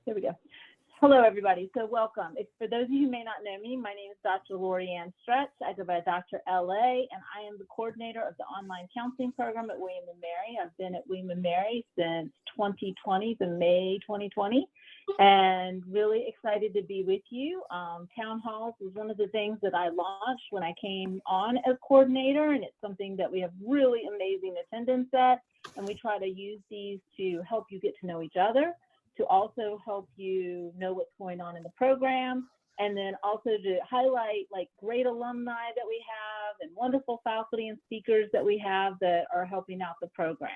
There we go. Hello, everybody. So welcome. For those of you who may not know me, my name is Dr. Lori Ann Stretch. I go by Dr. LA, and I am the coordinator of the online counseling program at W&M. I've been at W&M since 2020, the May 2020, and really excited to be with you. Town halls was one of the things that I launched when I came on as coordinator, and it's something that we have really amazing attendance at, and we try to use these to help you get to know each other, to also help you know what's going on in the program, and then also to highlight like great alumni that we have and wonderful faculty and speakers that we have that are helping out the program.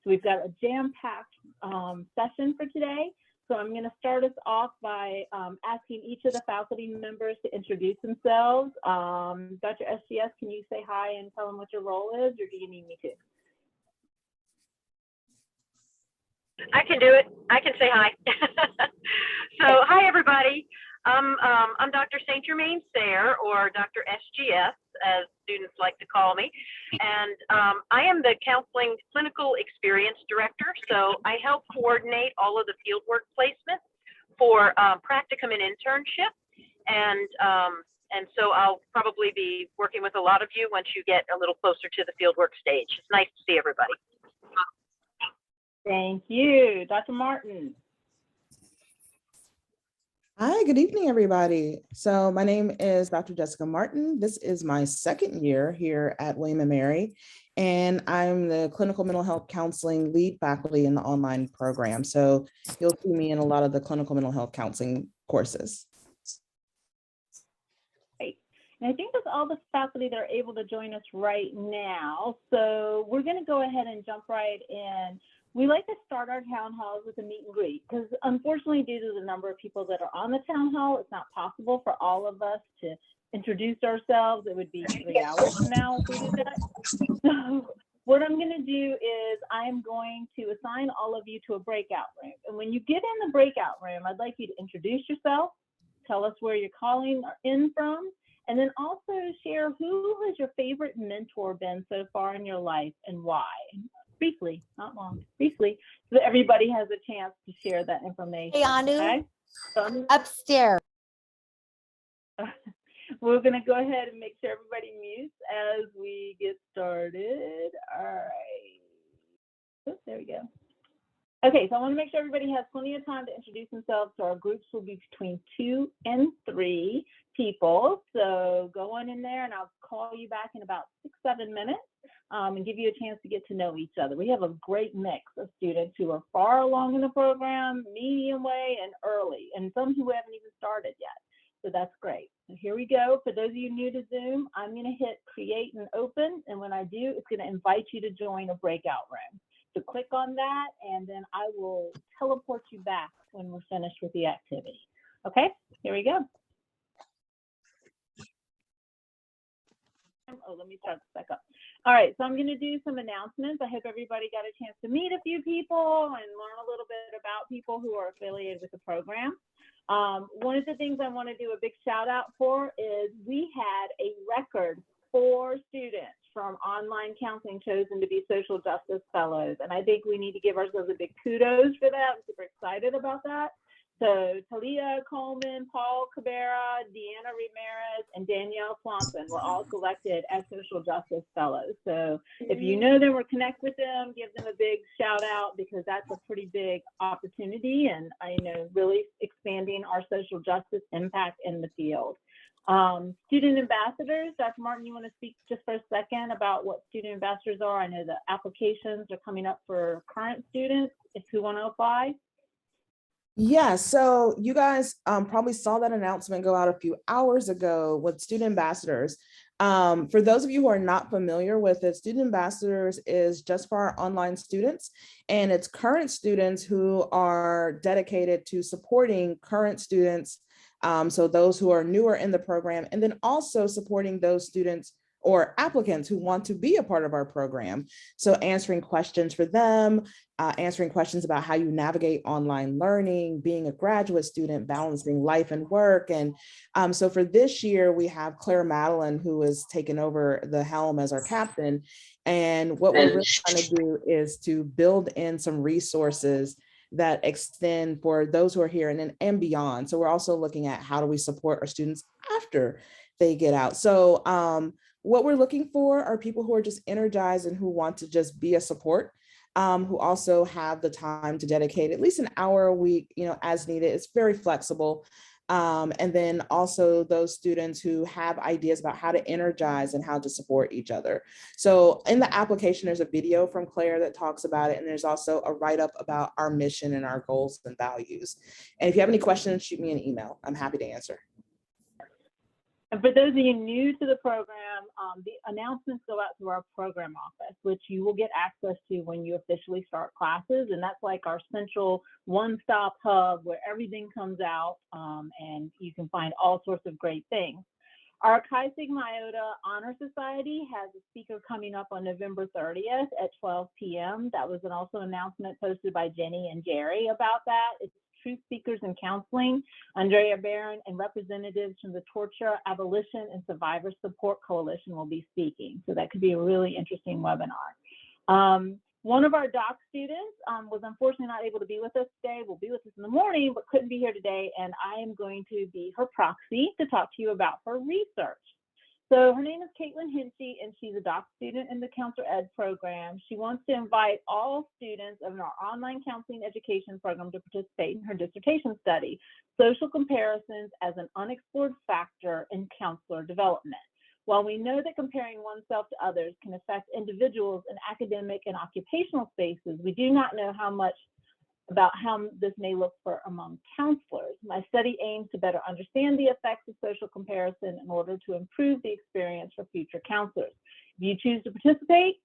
So we've got a jam-packed session for today. So I'm going to start us off by asking each of the faculty members to introduce themselves. Dr. SGS, can you say hi and tell them what your role is, or do you need me to? I can do it. I can say hi. So, hi everybody. I'm Dr. St. Germain Sayre, or Dr. SGS, as students like to call me, and I am the Counseling Clinical Experience Director. So I help coordinate all of the fieldwork placement for practicum and internship, and so I'll probably be working with a lot of you once you get a little closer to the fieldwork stage. It's nice to see everybody. Thank you. Dr. Martin. Hi, good evening, everybody. So my name is Dr. Jessica Martin. This is my second year here at W&M, and I'm the Clinical Mental Health Counseling lead faculty in the online program. So you'll see me in a lot of the clinical mental health counseling courses. Great. And I think that's all the faculty that are able to join us right now. So we're going to go ahead and jump right in. We like to start our town halls with a meet and greet because unfortunately, due to the number of people that are on the town hall, it's not possible for all of us to introduce ourselves. It would be 3 hours from now if we did that. So what I'm going to do is I'm going to assign all of you to a breakout room. And when you get in the breakout room, I'd like you to introduce yourself, tell us where you're calling in from, and then also share who has your favorite mentor been so far in your life and why. Briefly, not long, briefly, so that everybody has a chance to share that information. Hey, Anu, okay? So upstairs. We're going to go ahead and make sure everybody mutes as we get started. All right. Oops, there we go. Okay, so I want to make sure everybody has plenty of time to introduce themselves. So our groups will be between 2 and 3 people. So go on in there and I'll call you back in about 6-7 minutes. And give you a chance to get to know each other. We have a great mix of students who are far along in the program, medium way, and early, and some who haven't even started yet. So that's great. So here we go. For those of you new to Zoom, I'm going to hit create and open, and when I do, it's going to invite you to join a breakout room. So click on that, and then I will teleport you back when we're finished with the activity. Okay, here we go. Oh, let me start this back up. All right, so I'm going to do some announcements. I hope everybody got a chance to meet a few people and learn a little bit about people who are affiliated with the program. One of the things I want to do a big shout out for is we had a record 4 students from online counseling chosen to be social justice fellows. And I think we need to give ourselves a big kudos for that. I'm super excited about that. So Talia Coleman, Paul Cabrera, Deanna Ramirez, and Danielle Swanson were all selected as social justice fellows. So if you know them or connect with them, give them a big shout out because that's a pretty big opportunity and I know really expanding our social justice impact in the field. Student ambassadors, Dr. Martin, you want to speak just for a second about what student ambassadors are? I know the applications are coming up for current students if who want to apply. Yeah, so you guys probably saw that announcement go out a few hours ago with student ambassadors. For those of you who are not familiar with it, student ambassadors is just for our online students, and it's current students who are dedicated to supporting current students. So those who are newer in the program, and then also supporting those students or applicants who want to be a part of our program. So answering questions for them, answering questions about how you navigate online learning, being a graduate student, balancing life and work. And so for this year, we have Claire Madeline, who has taken over the helm as our captain. And what we're really trying to do is to build in some resources that extend for those who are here and beyond. So we're also looking at how do we support our students after they get out. So what we're looking for are people who are just energized and who want to just be a support, who also have the time to dedicate at least an hour a week, as needed. It's very flexible. And then also those students who have ideas about how to energize and how to support each other. So in the application, there's a video from Claire that talks about it. And there's also a write-up about our mission and our goals and values. And if you have any questions, shoot me an email. I'm happy to answer. And for those of you new to the program, the announcements go out through our program office, which you will get access to when you officially start classes. And that's like our central one-stop hub where everything comes out, and you can find all sorts of great things. Our Chi Sigma Iota Honor Society has a speaker coming up on November 30th at 12 p.m. That was also an announcement posted by Jenny and Jerry about that. It's Truth Speakers in Counseling. Andrea Barron and representatives from the Torture, Abolition, and Survivor Support Coalition will be speaking. So that could be a really interesting webinar. One of our doc students was unfortunately not able to be with us today. Will be with us in the morning, but couldn't be here today. And I am going to be her proxy to talk to you about her research. So her name is Caitlin Hinchy, and she's a doc student in the Counselor Ed program. She wants to invite all students of our online counseling education program to participate in her dissertation study, Social Comparisons as an Unexplored Factor in Counselor Development. While we know that comparing oneself to others can affect individuals in academic and occupational spaces, we do not know about how this may look for among counselors. My study aims to better understand the effects of social comparison in order to improve the experience for future counselors. If you choose to participate,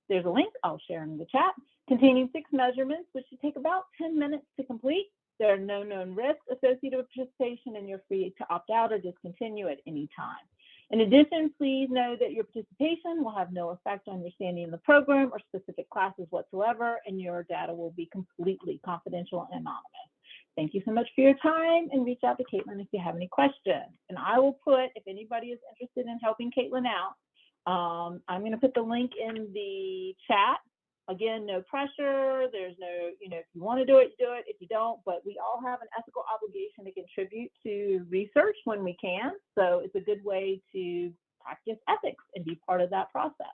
there's a link I'll share in the chat containing 6 measurements, which should take about 10 minutes to complete. There are no known risks associated with participation, and you're free to opt out or discontinue at any time. In addition, please know that your participation will have no effect on your standing in the program or specific classes whatsoever, and your data will be completely confidential and anonymous. Thank you so much for your time, and reach out to Caitlin if you have any questions. And I will put, if anybody is interested in helping Caitlin out, I'm going to put the link in the chat. Again, no pressure. There's no, if you want to do it, you do it. If you don't, but we all have an ethical obligation to contribute to research when we can. So it's a good way to practice ethics and be part of that process.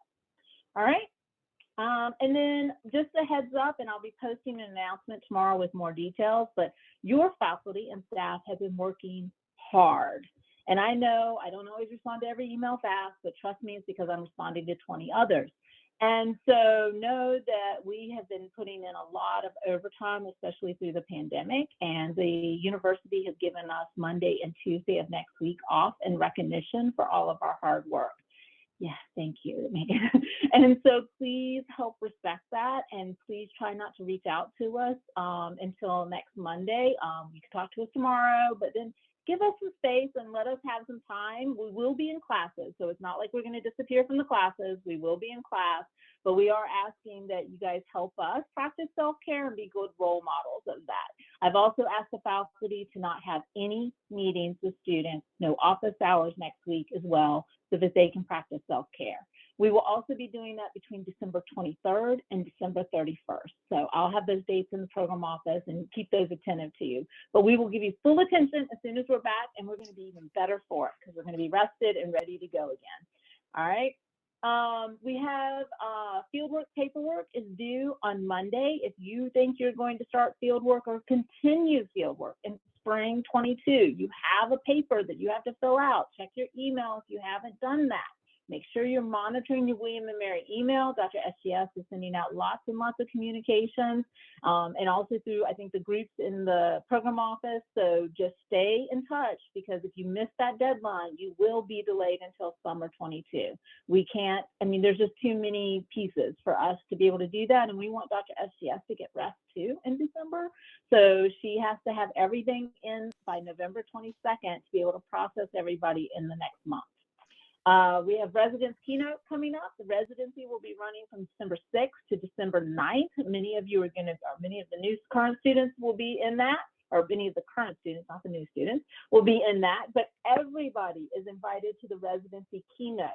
All right. And then just a heads up, and I'll be posting an announcement tomorrow with more details, but your faculty and staff have been working hard. And I know I don't always respond to every email fast, but trust me, it's because I'm responding to 20 others. And so know that we have been putting in a lot of overtime, especially through the pandemic. And the university has given us Monday and Tuesday of next week off in recognition for all of our hard work. Yeah, thank you, Megan. And so please help respect that, and please try not to reach out to us until next Monday. You can talk to us tomorrow, but then give us some space and let us have some time. We will be in classes, so it's not like we're going to disappear from the classes. We will be in class, but we are asking that you guys help us practice self-care and be good role models of that. I've also asked the faculty to not have any meetings with students, no office hours next week as well, so that they can practice self-care. We will also be doing that between December 23rd and December 31st. So I'll have those dates in the program office and keep those attentive to you. But we will give you full attention as soon as we're back, and we're going to be even better for it because we're going to be rested and ready to go again. All right. We have fieldwork paperwork is due on Monday. If you think you're going to start fieldwork or continue fieldwork in spring 22, you have a paper that you have to fill out. Check your email if you haven't done that. Make sure you're monitoring your William and Mary email. Dr. SGS is sending out lots and lots of communications, and also through, I think, the groups in the program office. So just stay in touch, because if you miss that deadline, you will be delayed until summer 22. We can't, there's just too many pieces for us to be able to do that. And we want Dr. SGS to get rest too in December. So she has to have everything in by November 22nd to be able to process everybody in the next month. We have residence keynote coming up. The residency will be running from December 6th to December 9th. Many of you many of the new current students will be in that, or many of the current students, not the new students, will be in that, but everybody is invited to the residency keynote.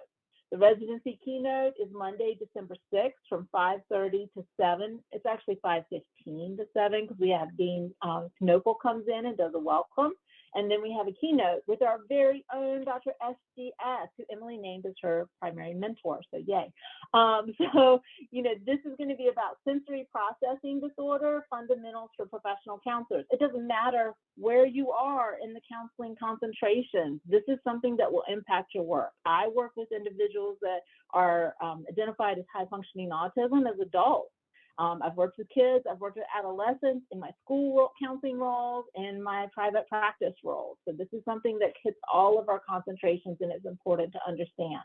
The residency keynote is Monday, December 6th from 5:30 to 7. It's actually 5:15 to 7 because we have Dean Knopel comes in and does a welcome. And then we have a keynote with our very own Dr. SGS, who Emily named as her primary mentor. So yay. So, this is going to be about sensory processing disorder, fundamentals for professional counselors. It doesn't matter where you are in the counseling concentration. This is something that will impact your work. I work with individuals that are identified as high functioning autism as adults. I've worked with kids, I've worked with adolescents in my school counseling roles and my private practice roles. So this is something that hits all of our concentrations and is important to understand.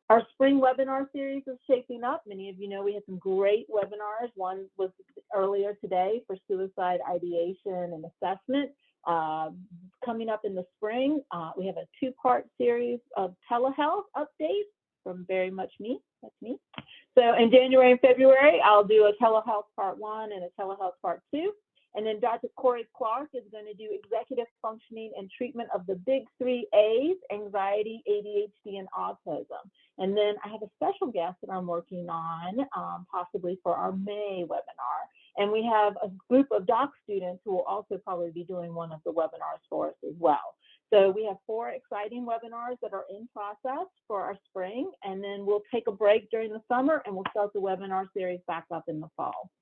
Our spring webinar series is shaping up. Many of you know we had some great webinars. One was earlier today for suicide ideation and assessment. Coming up in the spring, we have a two-part series of telehealth updates from Very Much Me. That's me. So in January and February, I'll do a telehealth part 1 and a telehealth part 2. And then Dr. Corey Clark is going to do executive functioning and treatment of the big 3 A's, anxiety, ADHD, and autism. And then I have a special guest that I'm working on, possibly for our May webinar. And we have a group of doc students who will also probably be doing one of the webinars for us as well. So we have 4 exciting webinars that are in process for our spring, and then we'll take a break during the summer and we'll start the webinar series back up in the fall.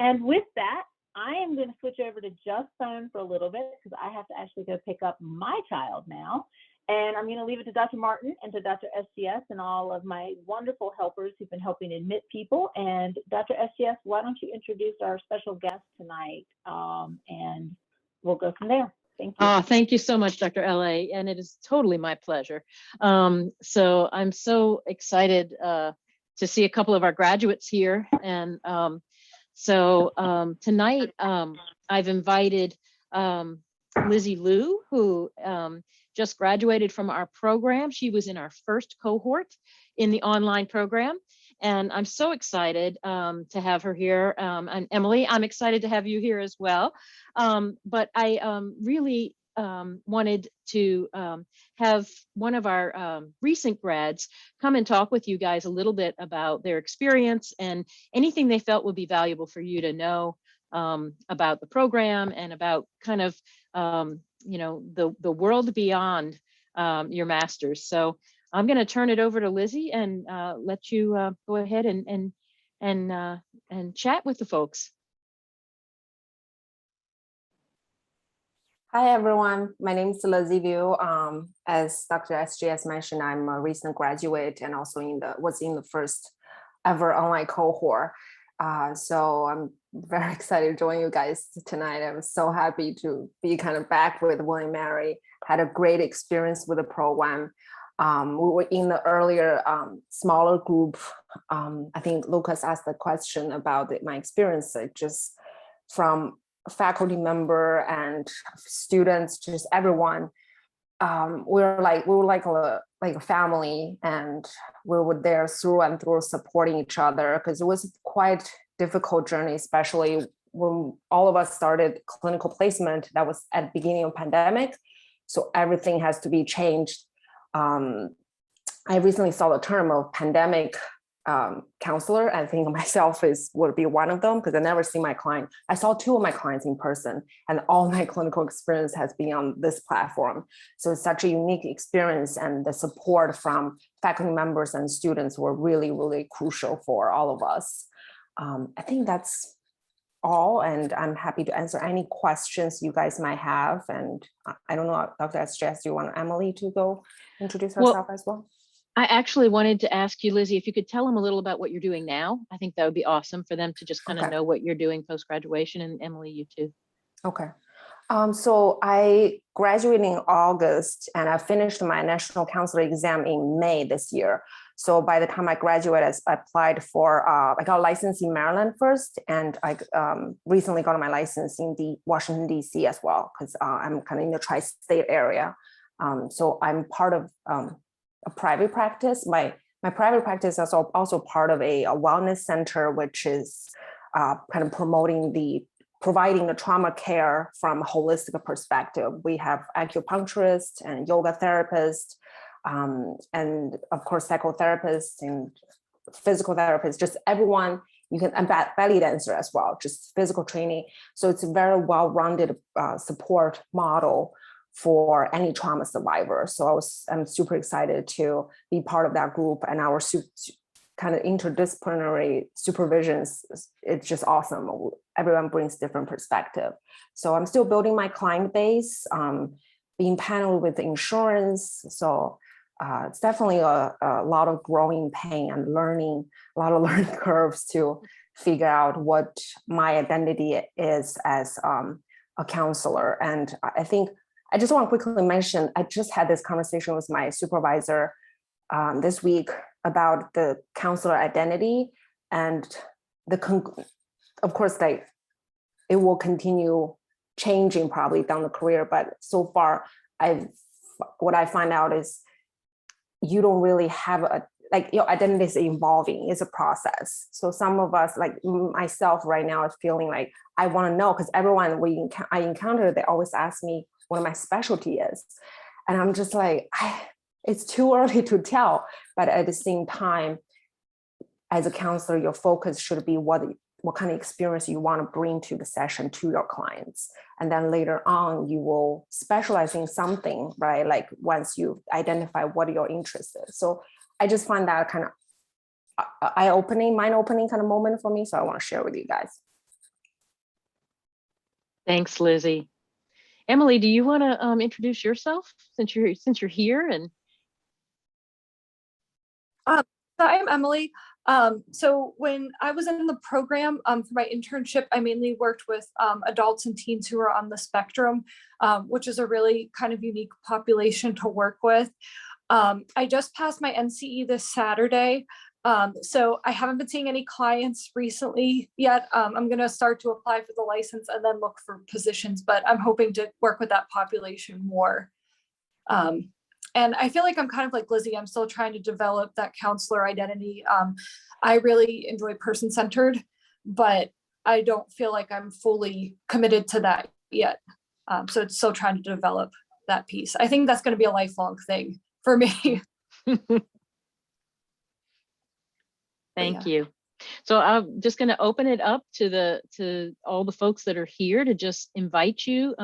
And with that, I am going to switch over to just phone for a little bit because I have to actually go pick up my child now. And I'm going to leave it to Dr. Martin and to Dr. SGS and all of my wonderful helpers who've been helping admit people. And Dr. SGS, why don't you introduce our special guest tonight, and we'll go from there. Thank you. Thank you so much, Dr. LA, and it is totally my pleasure. So I'm so excited to see a couple of our graduates here. And tonight I've invited Lizzie Liu, who just graduated from our program. She was in our first cohort in the online program. And I'm so excited to have her here. And Emily, I'm excited to have you here as well. But I really wanted to have one of our recent grads come and talk with you guys a little bit about their experience and anything they felt would be valuable for you to know about the program and about kind of, the world beyond your master's. So I'm going to turn it over to Lizzie and let you go ahead and chat with the folks. Hi, everyone. My name is Lizzie Liu. As Dr. SGS mentioned, I'm a recent graduate and also was in the first ever online cohort. So I'm very excited to join you guys tonight. I'm so happy to be kind of back with William Mary. Had a great experience with the program. We were in the earlier smaller group. I think Lucas asked the question about my experience, just from faculty member and students, just everyone. We were like a family, and we were there through and through supporting each other, because it was quite difficult journey, especially when all of us started clinical placement. That was at the beginning of pandemic, so everything has to be changed. I recently saw the term of pandemic counselor. I think myself would be one of them, because I never see my client. I saw 2 of my clients in person, and all my clinical experience has been on this platform. So it's such a unique experience, and the support from faculty members and students were really, really crucial for all of us. I think that's all, and I'm happy to answer any questions you guys might have. And I don't know, Dr. SGS, do you want Emily to go introduce herself as well? I actually wanted to ask you, Lizzie, if you could tell them a little about what you're doing now. I think that would be awesome for them to just kind of know what you're doing post-graduation, and Emily, you too. Okay. So I graduated in August, and I finished my national counselor exam in May this year. So by the time I graduated, I applied for, I got a license in Maryland first, and I recently got my license in Washington, D.C. as well, because I'm kind of in the tri-state area. So I'm part of a private practice. My private practice is also part of a wellness center, which is kind of providing the trauma care from a holistic perspective. We have acupuncturists and yoga therapists. and of course, psychotherapists and physical therapists, just everyone. You can, and belly dancer as well, just physical training. So it's a very well-rounded support model for any trauma survivor. So I'm super excited to be part of that group, and our kind of interdisciplinary supervisions. It's just awesome. Everyone brings different perspective. So I'm still building my client base, being paneled with insurance. So it's definitely a lot of growing pain and learning, a lot of learning curves to figure out what my identity is as a counselor. And I think I just want to quickly mention, I just had this conversation with my supervisor this week about the counselor identity, and of course, like, it will continue changing probably down the career, but so far what I find out is you don't really have your identity is evolving. It's a process. So some of us, like myself right now, is feeling like I want to know, because everyone I encounter, they always ask me what my specialty is. And I'm just like, it's too early to tell. But at the same time, as a counselor, your focus should be what kind of experience you want to bring to the session to your clients. And then later on, you will specialize in something, right? Like once you identify what your interest is. So I just find that kind of eye-opening, mind-opening kind of moment for me. So I want to share with you guys. Thanks, Lizzie. Emily, do you want to introduce yourself since you're here? And so I'm Emily. So when I was in the program for my internship, I mainly worked with adults and teens who are on the spectrum, which is a really kind of unique population to work with. I just passed my NCE this Saturday. So I haven't been seeing any clients recently yet. I'm going to start to apply for the license and then look for positions, but I'm hoping to work with that population more. And I feel like I'm kind of like Lizzie. I'm still trying to develop that counselor identity. I really enjoy person-centered, but I don't feel like I'm fully committed to that yet. So it's still trying to develop that piece. I think that's going to be a lifelong thing for me. Thank you. So I'm just going to open it up to all the folks that are here to just invite you.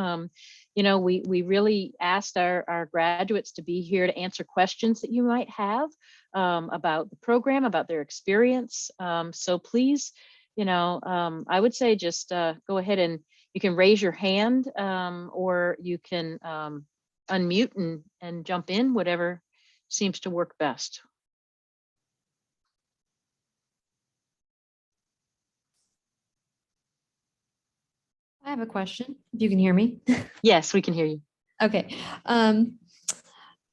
You know, we really asked our graduates to be here to answer questions that you might have about the program, about their experience. So please, you know, I would say just go ahead and you can raise your hand or you can unmute and jump in, whatever seems to work best. I have a question, if you can hear me. Yes, we can hear you. Okay. I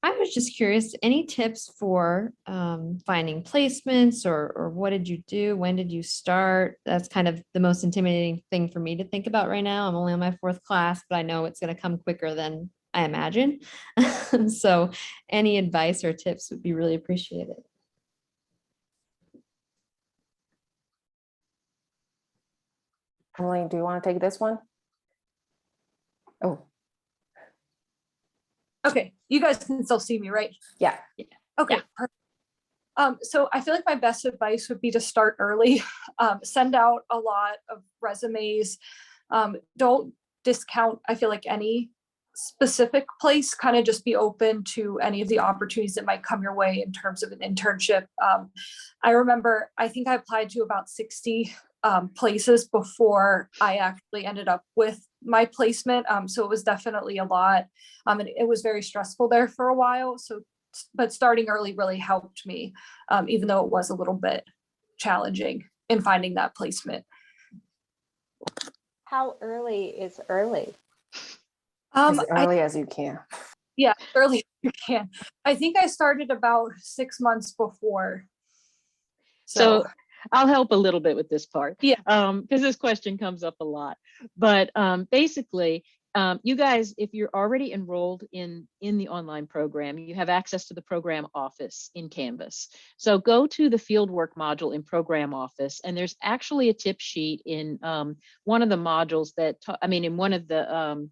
was just curious, any tips for finding placements or what did you do? When did you start? That's kind of the most intimidating thing for me to think about right now. I'm only on my 4th class, but I know it's going to come quicker than I imagine. So any advice or tips would be really appreciated. Emily, do you want to take this one? Oh. Okay, you guys can still see me, right? Yeah. Okay. Yeah. So I feel like my best advice would be to start early, send out a lot of resumes. Don't discount, I feel like, any specific place, kind of just be open to any of the opportunities that might come your way in terms of an internship. I remember, I think I applied to about 60 places before I actually ended up with my placement. So it was definitely a lot. And it was very stressful there for a while. So, but starting early really helped me, even though it was a little bit challenging in finding that placement. How early is early? As early as you can. Yeah, early as you can. I think I started about 6 months before. So I'll help a little bit with this part. Yeah. Because this question comes up a lot. But basically, you guys, if you're already enrolled in the online program, you have access to the program office in Canvas. So go to the fieldwork module in program office, and there's actually a tip sheet in one of the modules that, in one of the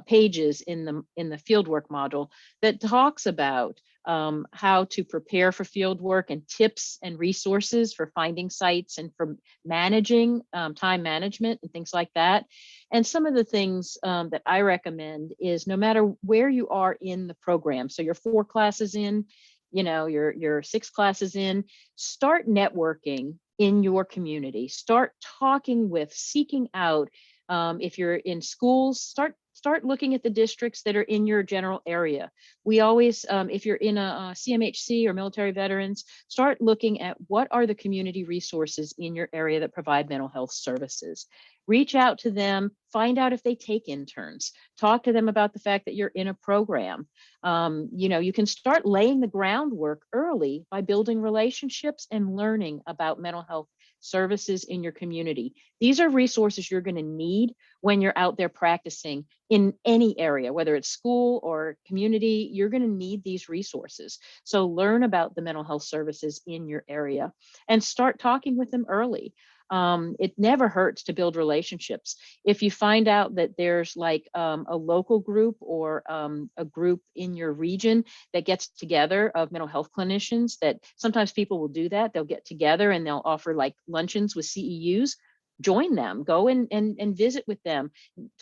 pages in the fieldwork module that talks about how to prepare for field work and tips and resources for finding sites and for managing time management and things like that. And some of the things that I recommend is no matter where you are in the program, so you're 4 classes in, you're 6 classes in, start networking in your community. Start talking with, seeking out. If you're in schools, start looking at the districts that are in your general area. We always, if you're in a CMHC or military veterans, start looking at what are the community resources in your area that provide mental health services. Reach out to them, find out if they take interns, talk to them about the fact that you're in a program. You can start laying the groundwork early by building relationships and learning about mental health services in your community. These are resources you're going to need when you're out there practicing in any area, whether it's school or community. You're going to need these resources. So learn about the mental health services in your area and start talking with them early. It never hurts to build relationships. If you find out that there's like a local group or a group in your region that gets together of mental health clinicians, that sometimes people will do that. They'll get together and they'll offer like luncheons with CEUs. Join them, go and visit with them,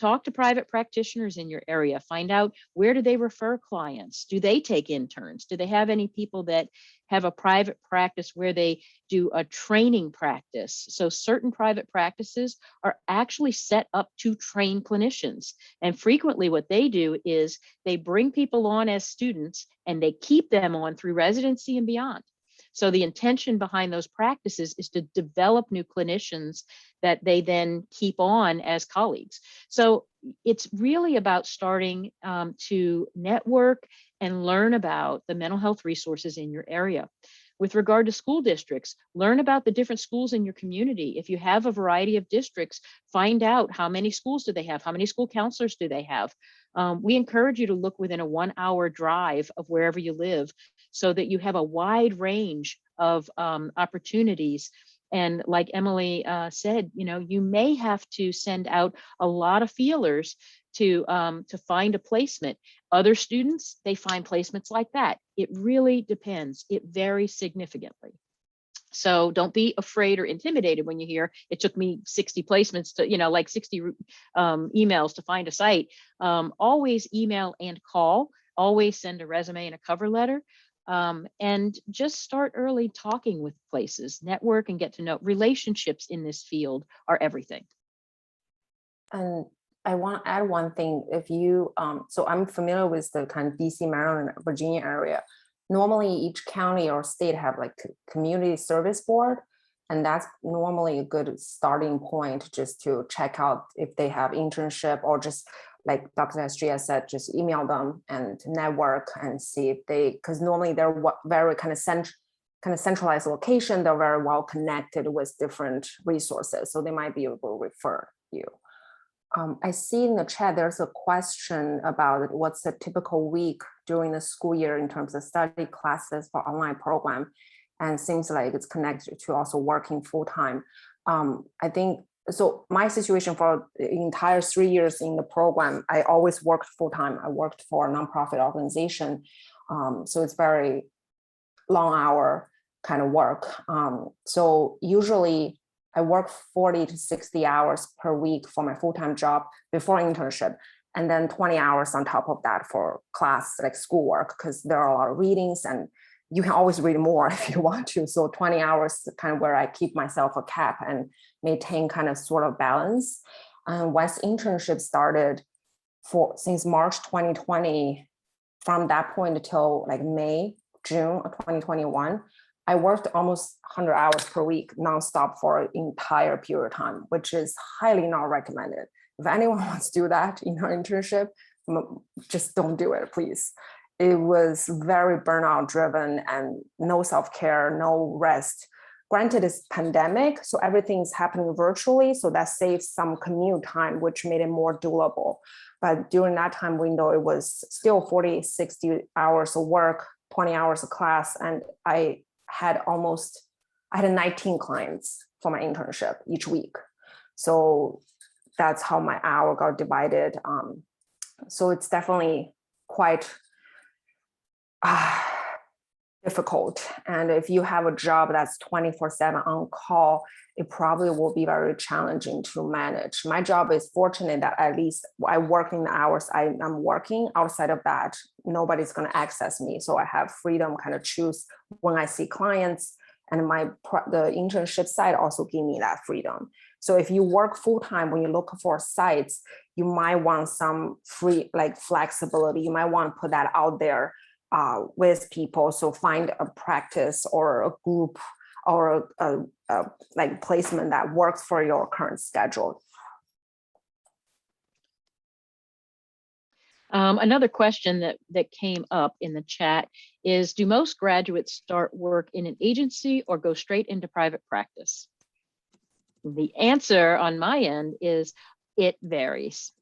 talk to private practitioners in your area, find out where do they refer clients, do they take interns, do they have any people that have a private practice where they do a training practice. So certain private practices are actually set up to train clinicians, and frequently what they do is they bring people on as students and they keep them on through residency and beyond. So the intention behind those practices is to develop new clinicians that they then keep on as colleagues. So it's really about starting to network and learn about the mental health resources in your area. With regard to school districts, learn about the different schools in your community. If you have a variety of districts, find out how many schools do they have, how many school counselors do they have. We encourage you to look within a 1-hour drive of wherever you live so that you have a wide range of opportunities. And like Emily said, you may have to send out a lot of feelers to find a placement. Other students, they find placements like that. It really depends. It varies significantly. So don't be afraid or intimidated when you hear it took me 60 placements to, like 60 emails to find a site. Always email and call, always send a resume and a cover letter. And just start early talking with places, network and get to know. Relationships in this field are everything. And I want to add one thing. If you, so I'm familiar with the kind of DC, Maryland, Virginia area. Normally each county or state have like community service board. And that's normally a good starting point just to check out if they have internship, or just like Dr. SGS said, just email them and network and see if they, because normally they're very kind of centralized location. They're very well connected with different resources. So they might be able to refer you. I see in the chat, there's a question about what's a typical week during the school year in terms of study classes for online program. And seems like it's connected to also working full-time. I think, so my situation for the entire 3 years in the program, I always worked full-time. I worked for a nonprofit organization. So it's very long hour kind of work. So usually I work 40 to 60 hours per week for my full-time job before internship, and then 20 hours on top of that for class, like schoolwork, because there are a lot of readings and you can always read more if you want to. So 20 hours kind of where I keep myself a cap and maintain kind of sort of balance. And once internship started since March 2020, from that point until like June of 2021, I worked almost 100 hours per week nonstop for an entire period of time, which is highly not recommended. If anyone wants to do that in your internship, just don't do it, please. It was very burnout driven and no self-care, no rest. Granted, it's pandemic, so everything's happening virtually, so that saves some commute time, which made it more doable. But during that time window, it was still 40, 60 hours of work, 20 hours of class, and I had 19 clients for my internship each week. So that's how my hour got divided. So it's definitely quite difficult. And if you have a job that's 24/7 on call, it probably will be very challenging to manage. My job is fortunate that at least I work in the hours I'm working. Outside of that, nobody's going to access me. So I have freedom kind of choose when I see clients, and the internship site also give me that freedom. So if you work full-time, when you look for sites, you might want some free, like flexibility. You might want to put that out there with people. So find a practice or a group or a like placement that works for your current schedule. Another question that came up in the chat is, do most graduates start work in an agency or go straight into private practice? The answer on my end is it varies.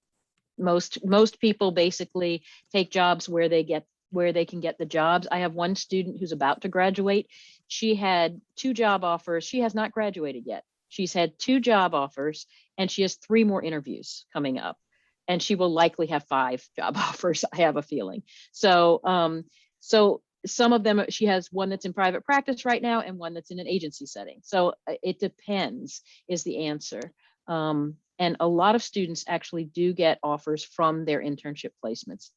Most people basically take jobs where they can get the jobs. I have one student who's about to graduate. She had 2 job offers. She has not graduated yet. She's had 2 job offers and she has 3 more interviews coming up. And she will likely have 5 job offers, I have a feeling. So, so some of them, she has one that's in private practice right now and one that's in an agency setting. So it depends is the answer. And a lot of students actually do get offers from their internship placements.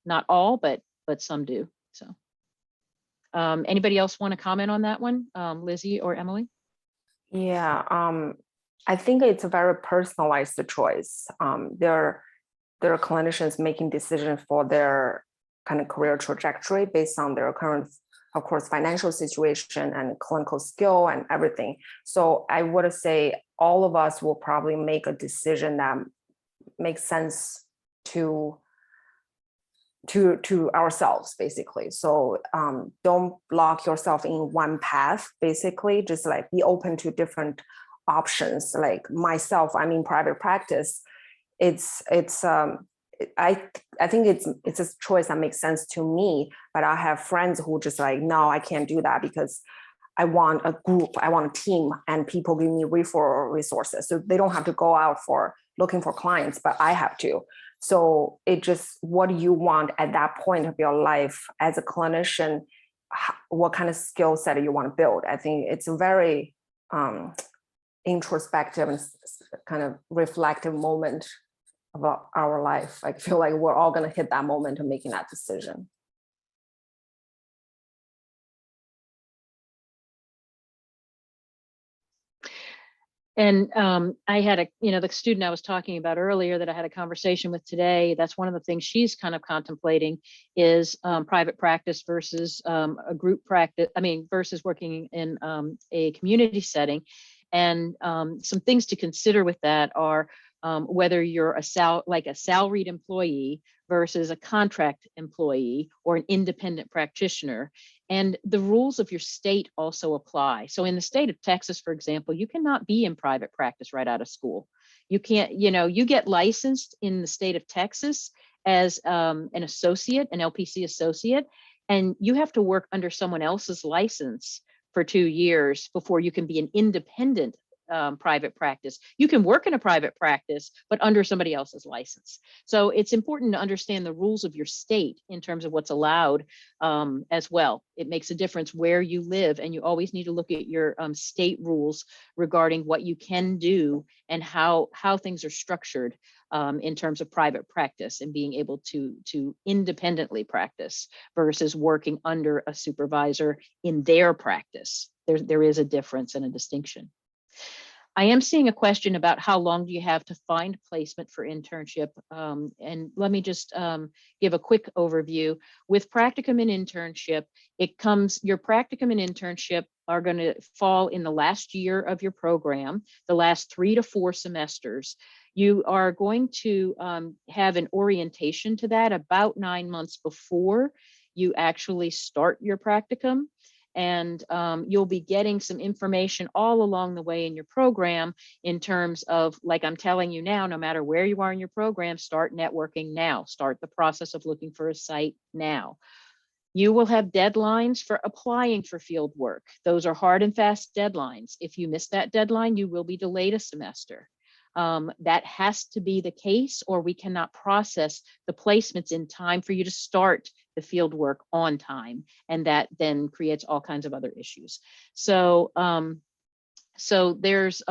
Not all, but some do. So anybody else want to comment on that one, Lizzie or Emily? Yeah, I think it's a very personalized choice. There are clinicians making decisions for their kind of career trajectory based on their current, of course, financial situation and clinical skill and everything. So I would say all of us will probably make a decision that makes sense to ourselves, basically. So don't lock yourself in one path, basically. Just like be open to different options. Like myself, I'm in private practice. I think it's a choice that makes sense to me, but I have friends who just like, no, I can't do that because I want a group, I want a team, and people give me referral resources. So they don't have to go out for looking for clients, but I have to. So it just, what do you want at that point of your life as a clinician? What kind of skill set do you want to build? I think it's a very introspective and kind of reflective moment about our life. I feel like we're all going to hit that moment of making that decision. And I had the student I was talking about earlier that I had a conversation with today, that's one of the things she's kind of contemplating is private practice versus a group practice, versus working in a community setting. And some things to consider with that are whether you're a salaried employee versus a contract employee or an independent practitioner. And the rules of your state also apply. So in the state of Texas, for example, you cannot be in private practice right out of school. You can't, you get licensed in the state of Texas as an associate, an LPC associate, and you have to work under someone else's license for 2 years before you can be an independent private practice. You can work in a private practice, but under somebody else's license. So it's important to understand the rules of your state in terms of what's allowed as well. It makes a difference where you live, and you always need to look at your state rules regarding what you can do and how things are structured in terms of private practice and being able to independently practice versus working under a supervisor in their practice. There is a difference and a distinction. I am seeing a question about how long do you have to find placement for internship. And let me just give a quick overview. With practicum and internship, your practicum and internship are going to fall in the last year of your program, the last 3 to 4 semesters. You are going to have an orientation to that about 9 months before you actually start your practicum. And you'll be getting some information all along the way in your program in terms of, like I'm telling you now, no matter where you are in your program, start networking now, start the process of looking for a site now. You will have deadlines for applying for field work. Those are hard and fast deadlines. If you miss that deadline, you will be delayed a semester. That has to be the case, or we cannot process the placements in time for you to start the field work on time. And that then creates all kinds of other issues. So, there's,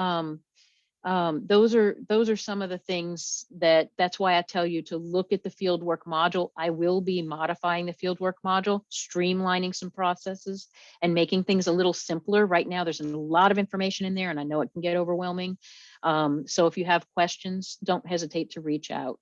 those are some of the things that's why I tell you to look at the fieldwork module. I will be modifying the fieldwork module, streamlining some processes and making things a little simpler. Right now, there's a lot of information in there and I know it can get overwhelming. So if you have questions, don't hesitate to reach out.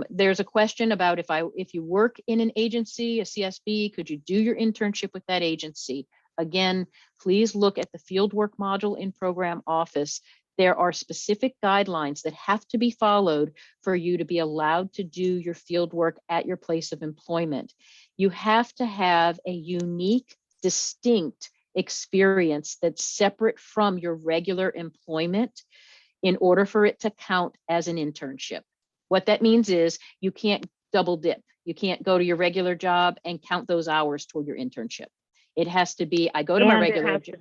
There's a question about if you work in an agency, a CSB, could you do your internship with that agency? Again, please look at the fieldwork module in Program Office. There are specific guidelines that have to be followed for you to be allowed to do your fieldwork at your place of employment. You have to have a unique, distinct experience that's separate from your regular employment in order for it to count as an internship. What that means is you can't double dip. You can't go to your regular job and count those hours toward your internship. It has to be, I go to my regular job.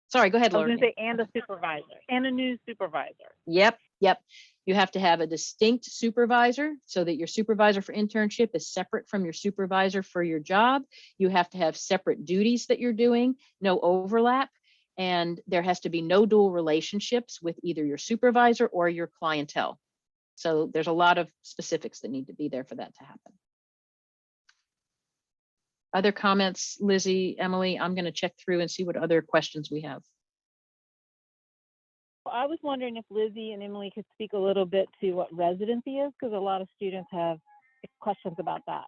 Sorry, go ahead, I was Laura. going to say, and a supervisor, and a new supervisor. Yep. You have to have a distinct supervisor so that your supervisor for internship is separate from your supervisor for your job. You have to have separate duties that you're doing, no overlap. And there has to be no dual relationships with either your supervisor or your clientele. So there's a lot of specifics that need to be there for that to happen. Other comments, Lizzie, Emily? I'm going to check through and see what other questions we have. Well, I was wondering if Lizzie and Emily could speak a little bit to what residency is, because a lot of students have questions about that.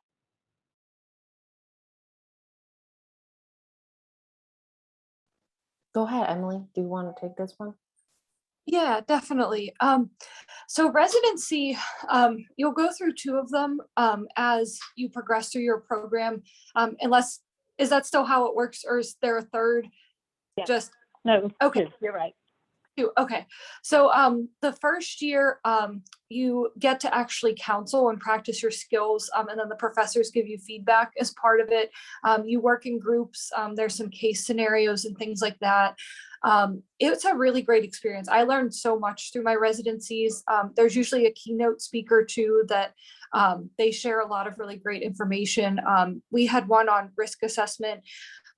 Go ahead, Emily. Do you want to take this one? Yeah, definitely. So residency, you'll go through 2 of them as you progress through your program, unless, is that still how it works, or is there a third? Yeah. Just, No, okay. you're right. 2, okay. So the first year, you get to actually counsel and practice your skills, and then the professors give you feedback as part of it. You work in groups, there's some case scenarios and things like that. It's a really great experience. I learned so much through my residencies. There's usually a keynote speaker too that they share a lot of really great information. We had one on risk assessment,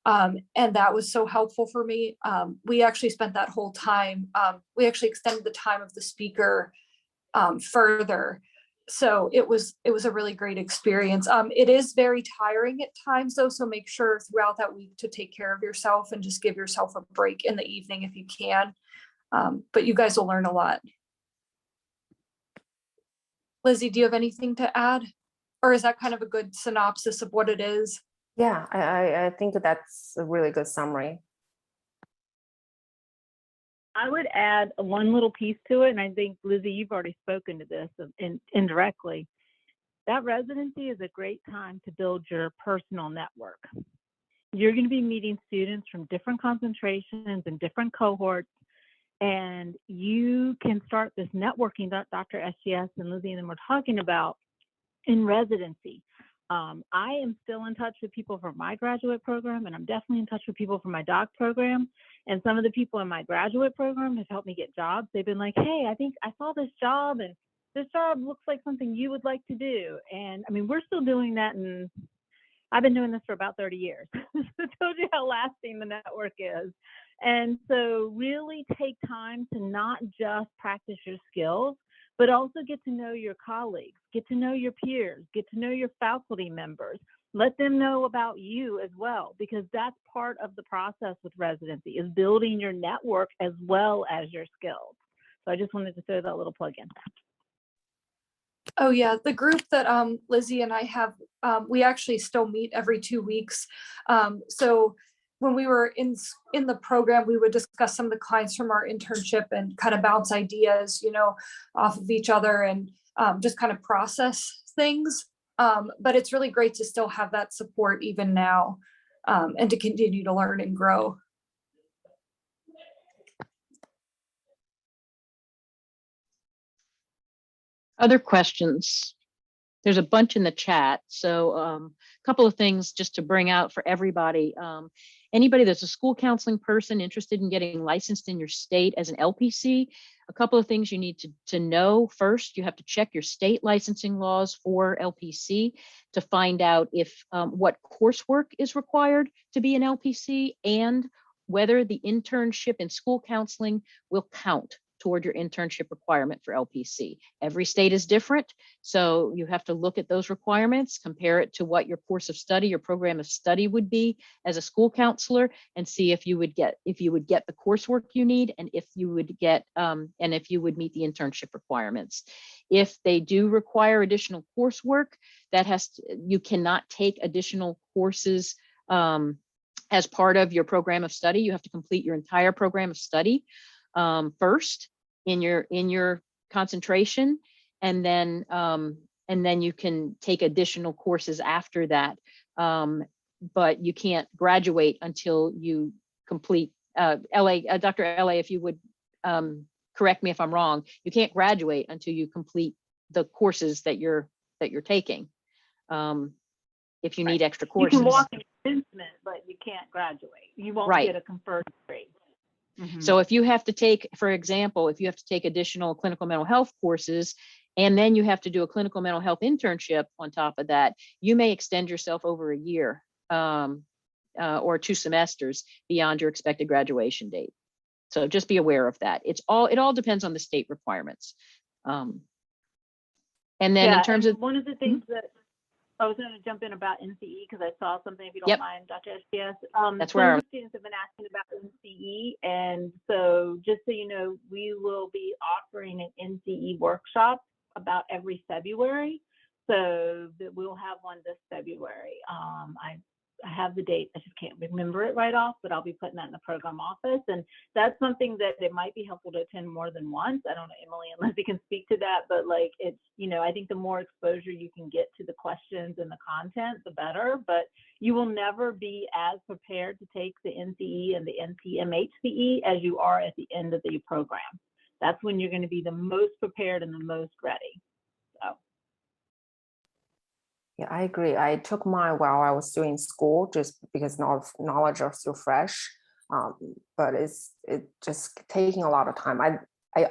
and that was so helpful for me. We actually spent that whole time, we actually extended the time of the speaker further. So it was a really great experience. It is very tiring at times though, so make sure throughout that week to take care of yourself and just give yourself a break in the evening if you can. But you guys will learn a lot. Lizzie, do you have anything to add? Or is that kind of a good synopsis of what it is? Yeah, I think that's a really good summary. I would add one little piece to it, and I think, Lizzie, you've already spoken to this indirectly. That residency is a great time to build your personal network. You're going to be meeting students from different concentrations and different cohorts, and you can start this networking that Dr. SGS and Lizzie and them were talking about in residency. I am still in touch with people from my graduate program, and I'm definitely in touch with people from my doc program. And some of the people in my graduate program have helped me get jobs. They've been like, hey, I think I saw this job, and this job looks like something you would like to do. And I mean, we're still doing that, and I've been doing this for about 30 years. So it tells you how lasting the network is. And so really take time to not just practice your skills, but also get to know your colleagues, get to know your peers, get to know your faculty members. Let them know about you as well, because that's part of the process with residency, is building your network as well as your skills. So I just wanted to throw that little plug in. Oh yeah, the group that Lizzie and I have, we actually still meet every 2 weeks. So when we were in the program, we would discuss some of the clients from our internship and kind of bounce ideas, you know, off of each other and just kind of process things. But it's really great to still have that support even now, and to continue to learn and grow. Other questions? There's a bunch in the chat. So a couple of things just to bring out for everybody. anybody that's a school counseling person interested in getting licensed in your state as an LPC, a couple of things you need to know. First, you have to check your state licensing laws for LPC to find out if what coursework is required to be an LPC and whether the internship in school counseling will count toward your internship requirement for LPC. Every state is different, so you have to look at those requirements, compare it to what your course of study, your program of study would be as a school counselor, and see if you would get the coursework you need, and if you would get and if you would meet the internship requirements. If they do require additional coursework, you cannot take additional courses as part of your program of study. You have to complete your entire program of study first in your concentration, and then you can take additional courses after that. But you can't graduate until you complete Dr. LA, if you would correct me if I'm wrong, you can't graduate until you complete the courses that you're taking. If you need extra courses. You can walk in commencement, but you can't graduate. You won't get a conferred degree. So if you have to take, for example, if you have to take additional clinical mental health courses, and then you have to do a clinical mental health internship on top of that, you may extend yourself over a year or 2 semesters beyond your expected graduation date. So just be aware of that. It all depends on the state requirements. And then in terms of one of the things that I was going to jump in about NCE because I saw something, if you don't mind, Dr. SGS. That's some where of the students have been asking about NCE, and so just so you know, we will be offering an NCE workshop about every February. So that we'll have one this February. I have the date, I just can't remember it right off, but I'll be putting that in the program office. And that's something that it might be helpful to attend more than once. I don't know, Emily, unless you can speak to that, but like it's, I think the more exposure you can get to the questions and the content, the better, but you will never be as prepared to take the NCE and the NPMHCE as you are at the end of the program. That's when you're going to be the most prepared and the most ready. So. Yeah, I agree. I took mine while I was still in school just because knowledge are still fresh. But it's just taking a lot of time. I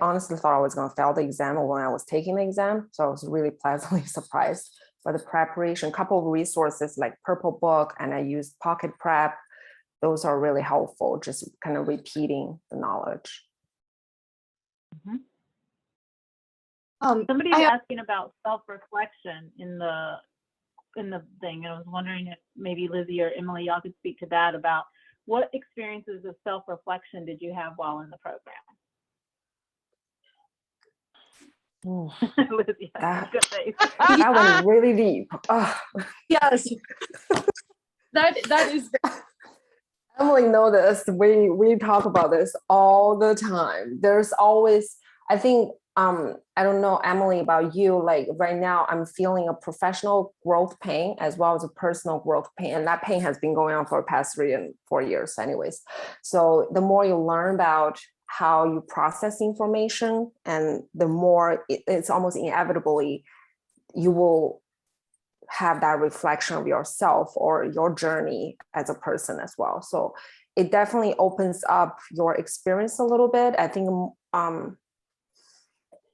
honestly thought I was going to fail the exam when I was taking the exam. So I was really pleasantly surprised by the preparation. A couple of resources like Purple Book, and I used Pocket Prep. Those are really helpful, just kind of repeating the knowledge. Somebody was asking about self-reflection in the thing, and I was wondering if maybe Lizzie or Emily, y'all could speak to that, about what experiences of self-reflection did you have while in the program? Lizzie, that went really deep. Oh. Yes, that is. Emily knows this. We talk about this all the time. There's always, I think, I don't know, Emily, about you, like right now I'm feeling a professional growth pain as well as a personal growth pain. And that pain has been going on for the past 3 and 4 years anyways. So the more you learn about how you process information, and the more it's almost inevitably you will have that reflection of yourself or your journey as a person as well. So it definitely opens up your experience a little bit. I think,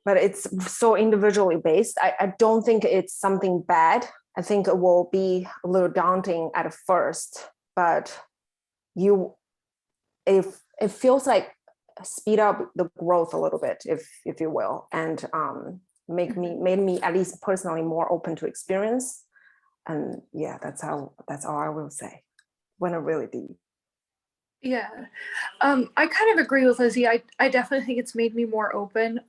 but it's so individually based. I don't think it's something bad. I think it will be a little daunting at first, but if it feels like speed up the growth a little bit, if you will, and made me at least personally more open to experience. And yeah, that's all I will say. Went really deep. Yeah, I kind of agree with Lizzie. I definitely think it's made me more open.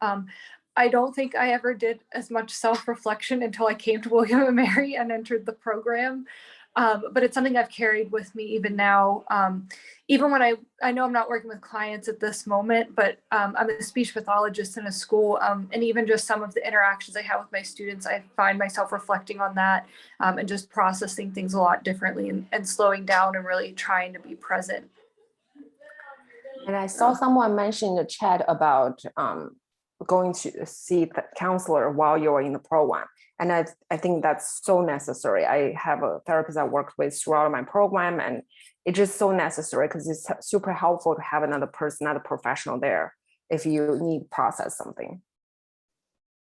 I don't think I ever did as much self-reflection until I came to William & Mary and entered the program. But it's something I've carried with me even now. Even when I know I'm not working with clients at this moment, but I'm a speech pathologist in a school. And even just some of the interactions I have with my students, I find myself reflecting on that and just processing things a lot differently and slowing down and really trying to be present. And I saw someone mention in the chat about going to see the counselor while you're in the program. And I think that's so necessary. I have a therapist I worked with throughout my program, and it's just so necessary because it's super helpful to have another person, another professional there if you need to process something.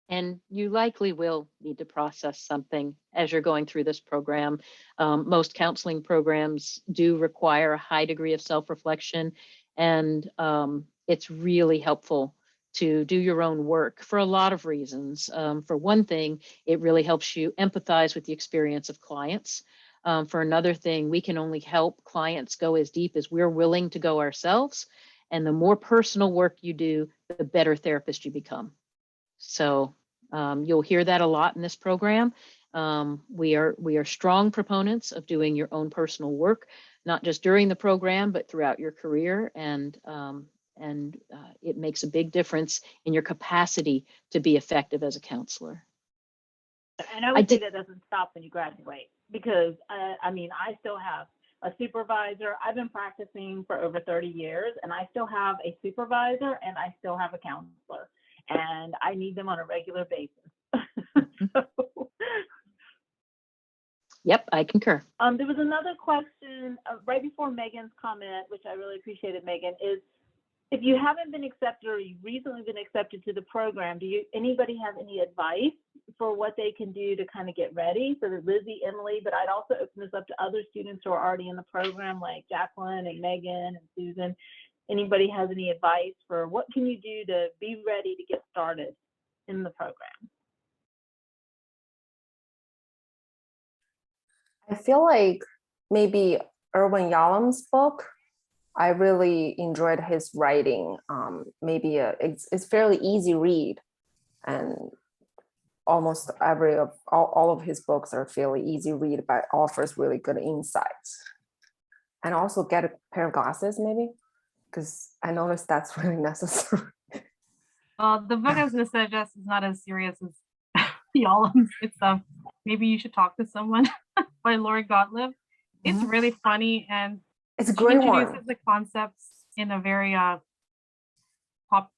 And you likely will need to process something as you're going through this program. Most counseling programs do require a high degree of self-reflection, and it's really helpful to do your own work for a lot of reasons. For one thing, it really helps you empathize with the experience of clients. For another thing, we can only help clients go as deep as we're willing to go ourselves. And the more personal work you do, the better therapist you become. So you'll hear that a lot in this program. We are strong proponents of doing your own personal work, not just during the program, but throughout your career. And it makes a big difference in your capacity to be effective as a counselor. And I would say that doesn't stop when you graduate, because I mean, I still have a supervisor. I've been practicing for over 30 years, and I still have a supervisor and I still have a counselor, and I need them on a regular basis. So, yep, I concur. there was another question right before Megan's comment, which I really appreciated, Megan, is if you haven't been accepted or you've recently been accepted to the program, anybody have any advice for what they can do to kind of get ready? So there's Lizzie, Emily, but I'd also open this up to other students who are already in the program, like Jacqueline and Megan and Susan. Anybody has any advice for what can you do to be ready to get started in the program? I feel like maybe Erwin Yalom's book, I really enjoyed his writing. Maybe it's fairly easy read, and almost all of his books are fairly easy read, but offers really good insights. And also get a pair of glasses, maybe, because I noticed that's really necessary. The book I was going to suggest is not as serious as Yalom's. It's Maybe You Should Talk to Someone by Lori Gottlieb. It's really funny, and it's a great one. Introduces the concepts in a very pop,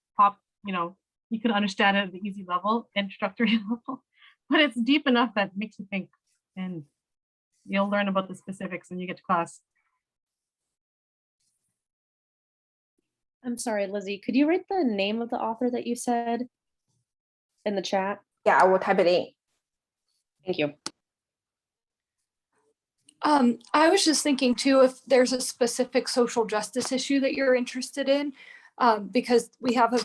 you can understand it at the easy level, introductory level, but it's deep enough that makes you think, and you'll learn about the specifics when you get to class. I'm sorry, Lizzie, could you write the name of the author that you said in the chat? Yeah, I will type it in. Thank you. I was just thinking too, if there's a specific social justice issue that you're interested in, because we have we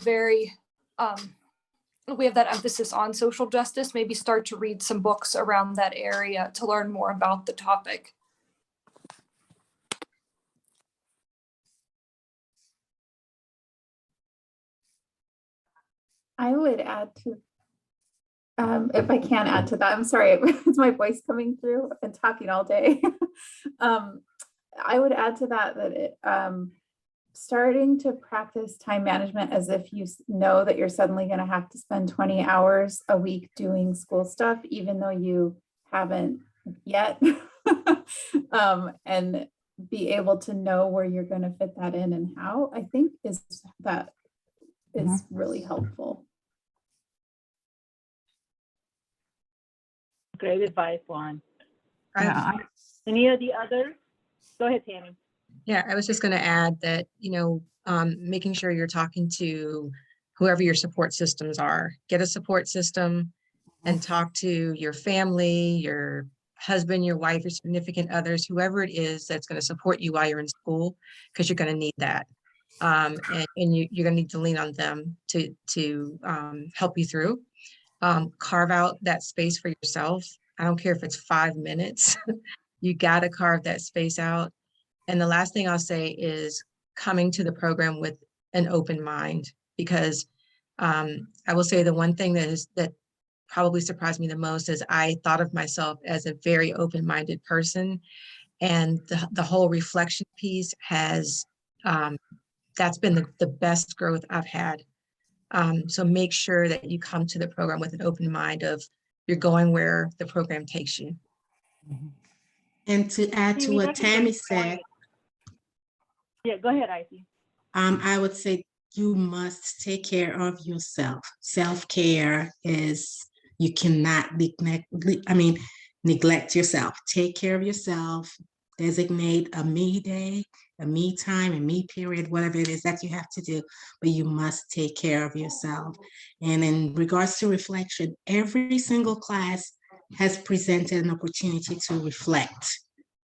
have that emphasis on social justice, maybe start to read some books around that area to learn more about the topic. I would add to, if I can add to that, I'm sorry, is my voice coming through? I've been talking all day. I would add to that starting to practice time management as if you know that you're suddenly going to have to spend 20 hours a week doing school stuff, even though you haven't yet, and be able to know where you're going to fit that in and how, I think is really helpful. Great advice, Lauren. Yeah. Any of the others? Go ahead, Tammy. Yeah, I was just going to add that, making sure you're talking to whoever your support systems are. Get a support system and talk to your family, your husband, your wife, your significant others, whoever it is that's going to support you while you're in school, because you're going to need that. And you're going to need to lean on them to help you through. Carve out that space for yourself. I don't care if it's 5 minutes. You got to carve that space out. And the last thing I'll say is coming to the program with an open mind, because I will say the one thing that probably surprised me the most is I thought of myself as a very open-minded person, and the whole reflection piece has that's been the best growth I've had. So make sure that you come to the program with an open mind of you're going where the program takes you. And to add to what Tammy said, yeah, go ahead, Icy. I would say you must take care of yourself. Self-care is, you cannot neglect yourself. Take care of yourself. designate a me day, a me time, a me period, whatever it is that you have to do, but you must take care of yourself. And in regards to reflection, every single class has presented an opportunity to reflect.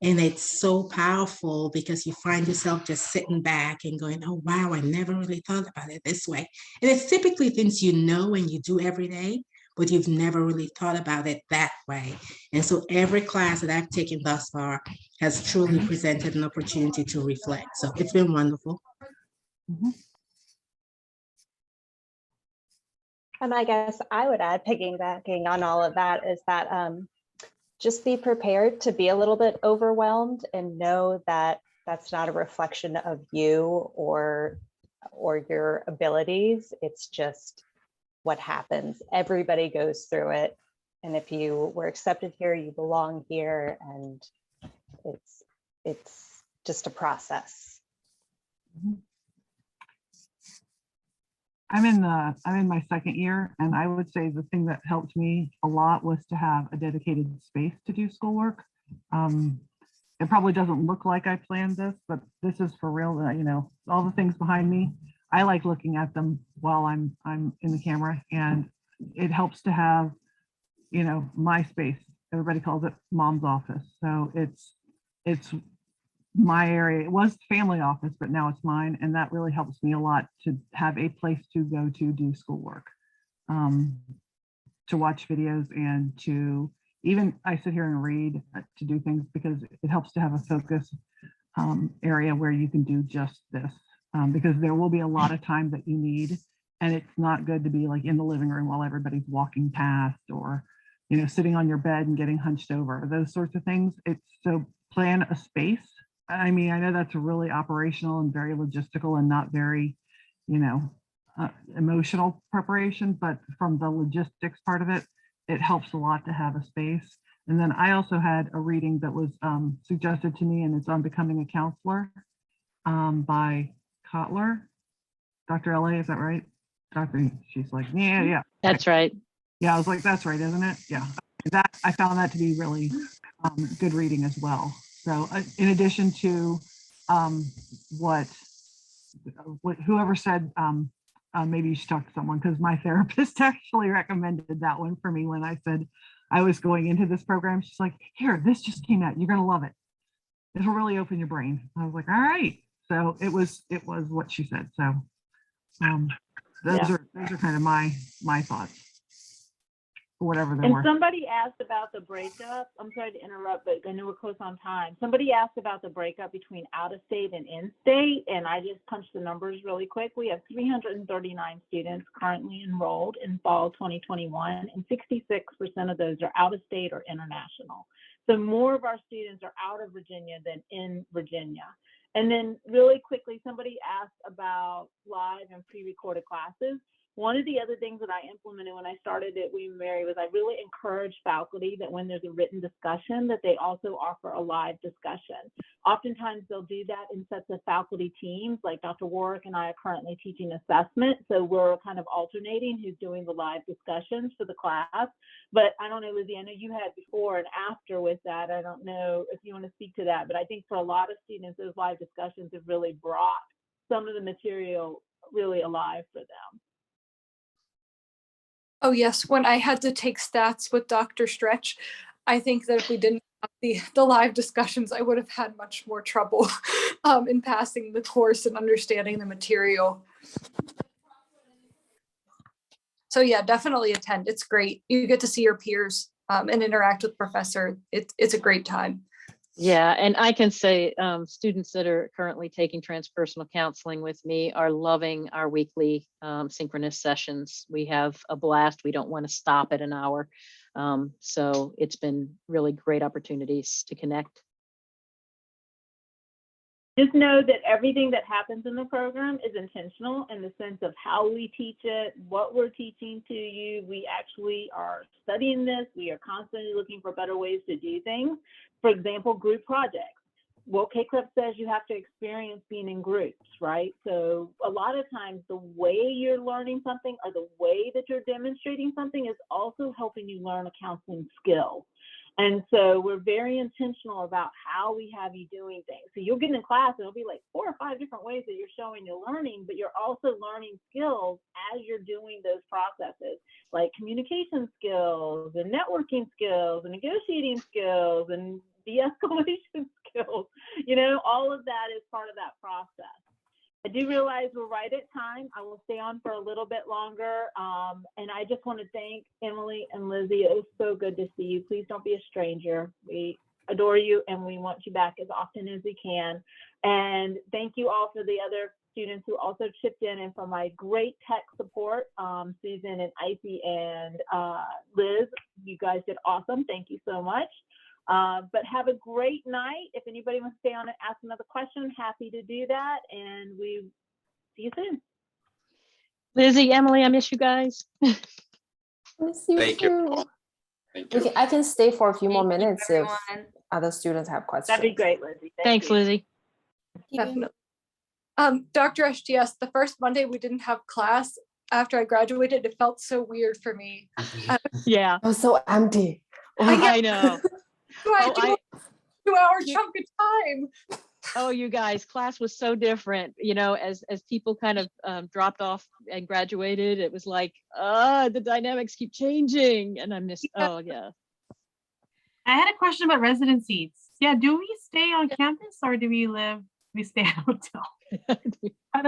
And it's so powerful because you find yourself just sitting back and going, oh, wow, I never really thought about it this way. And it's typically things you know and you do every day, but you've never really thought about it that way. And so every class that I've taken thus far has truly presented an opportunity to reflect. So it's been wonderful. And I guess I would add, piggybacking on all of that, is that just be prepared to be a little bit overwhelmed and know that that's not a reflection of you or your abilities. It's just what happens. Everybody goes through it. And if you were accepted here, you belong here, and it's just a process. I'm in my second year, and I would say the thing that helped me a lot was to have a dedicated space to do schoolwork. It probably doesn't look like I planned this, but this is for real. You know, all the things behind me, I like looking at them while I'm in the camera, and it helps to have, you know, my space. Everybody calls it mom's office. So it's my area. It was family office, but now it's mine. And that really helps me a lot to have a place to go to do schoolwork, to watch videos, and to even, I sit here and read to do things, because it helps to have a focus area where you can do just this, because there will be a lot of time that you need. And it's not good to be like in the living room while everybody's walking past, or, you know, sitting on your bed and getting hunched over, those sorts of things. It's so plan a space. I mean, I know that's really operational and very logistical and not very, you know, emotional preparation, but from the logistics part of it, it helps a lot to have a space. And then I also had a reading that was suggested to me, and it's on Becoming a Counselor by Kotler. Dr. L.A., is that right? She's like, yeah. That's right. Yeah, I was like, that's right, isn't it? Yeah, that I found that to be really good reading as well. So in addition to what whoever said, maybe you should talk to someone, because my therapist actually recommended that one for me when I said I was going into this program. She's like, here, this just came out. You're going to love it. This will really open your brain. I was like, all right. So it was what she said. So those are kind of my thoughts, for whatever they were. And somebody asked about the breakup. I'm sorry to interrupt, but I know we're close on time. Somebody asked about the breakup between out of state and in state, and I just punched the numbers really quick. We have 339 students currently enrolled in fall 2021, and 66% of those are out of state or international. So more of our students are out of Virginia than in Virginia. And then really quickly, somebody asked about live and pre-recorded classes. One of the other things that I implemented when I started at W&M was I really encourage faculty that when there's a written discussion, that they also offer a live discussion. Oftentimes they'll do that in sets of faculty teams, like Dr. Warwick and I are currently teaching assessment. So we're kind of alternating who's doing the live discussions for the class. But I don't know, Lizzie, I know you had before and after with that. I don't know if you want to speak to that, but I think for a lot of students, those live discussions have really brought some of the material really alive for them. Oh yes, when I had to take stats with Dr. Stretch, I think that if we didn't have the live discussions, I would have had much more trouble in passing the course and understanding the material. So yeah, definitely attend. It's great. You get to see your peers and interact with professor. It's a great time. Yeah, and I can say students that are currently taking transpersonal counseling with me are loving our weekly synchronous sessions. We have a blast. We don't want to stop at an hour. So it's been really great opportunities to connect. Just know that everything that happens in the program is intentional in the sense of how we teach it, what we're teaching to you. We actually are studying this. We are constantly looking for better ways to do things. For example, group projects. Well, K-Club says you have to experience being in groups, right? So a lot of times the way you're learning something or the way that you're demonstrating something is also helping you learn a counseling skill. And so we're very intentional about how we have you doing things. So you'll get in class and it'll be like 4 or 5 different ways that you're showing you're learning, but you're also learning skills as you're doing those processes, like communication skills and networking skills and negotiating skills and de-escalation skills. You know, all of that is part of that process. I do realize we're right at time. I will stay on for a little bit longer. And I just want to thank Emily and Lizzie. It was so good to see you. Please don't be a stranger. We adore you and we want you back as often as we can. And thank you all for the other students who also chipped in, and for my great tech support, Susan and Icey and Liz. You guys did awesome. Thank you so much. But have a great night. If anybody wants to stay on and ask another question, happy to do that. And we see you soon. Lizzie, Emily, I miss you guys. Thank you. Thank you. I can stay for a few more minutes if other students have questions. That'd be great, Lizzie. Thanks, Lizzie. Definitely. Dr. SGS, the first Monday we didn't have class after I graduated, it felt so weird for me. Yeah. It was so empty. I know. I do 2-hour chunk of time. Oh, you guys, class was so different, you know, as people kind of dropped off and graduated, it was like, the dynamics keep changing. And I miss, oh yeah. I had a question about residencies. Yeah, do we stay on campus or do we stay at a hotel?